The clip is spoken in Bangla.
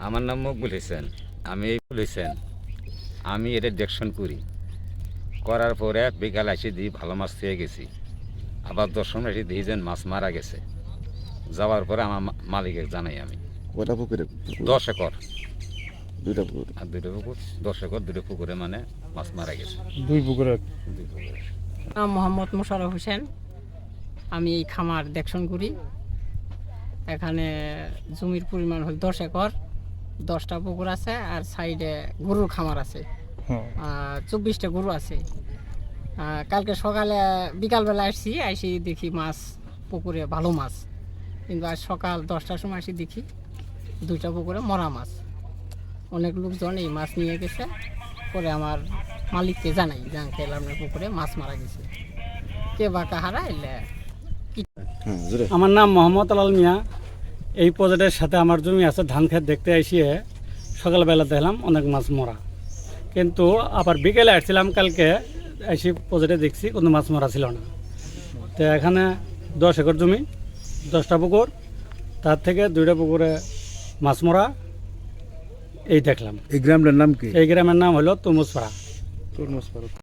আমার নাম মকবুল হোসেন। আমি আমি এটা দেখশন করি, করার পরে বিকাল এসে দিই ভালো মাছ পেয়ে গেছি। আবার 10 সময় এসে দিই যে মাছ মারা গেছে। যাওয়ার পরে আমার মালিকের জানাই আমি। কয়টা পুকুরে? 10 একর, দুইটা পুকুর। আর 2টা পুকুর, 10 একর 2টা পুকুরে মানে মাছ মারা গেছে। দুই পুকুরে। 2 পুকুরে। নাম মোহাম্মদ মোশাররফ হোসেন। আমি এই খামার দেখশন করি। এখানে জমির পরিমাণ হল 10 একর, 10টা পুকুর আছে, আর সাইডে গরুর খামার আছে, 24টা গরু আছে। কালকে সকালে বিকালবেলা আসি দেখি মাছ পুকুরে, ভালো মাছ। কিন্তু আজ সকাল 10টার সময় আসি দেখি 2টা পুকুরে মরা মাছ। অনেক লোকজন এই মাছ নিয়ে গেছে। পরে আমার মালিককে জানাই যে আঙ্কেল আপনার পুকুরে মাছ মারা গেছে, কে বা কাহারা এলে। হ্যাঁ, জোরে। আমার নাম মোহাম্মদ আলাল মিয়া। এই প্রজেক্টের সাথে আমার জমি আছে, ধান ক্ষেত দেখতে এসে সকালবেলা দেখলাম অনেক মাছ মরা। কিন্তু আবার বিকেলে আসছিলাম কালকে, এসে প্রজেক্টে দেখছি কোনো মাছ মরা ছিল না। তো এখানে 10 একর জমি, 10টা পুকুর, তার থেকে 2টা পুকুরে মাছ মরা এই দেখলাম। এই গ্রামটার নাম কি? এই গ্রামের নাম হলো তরমুজপাড়া।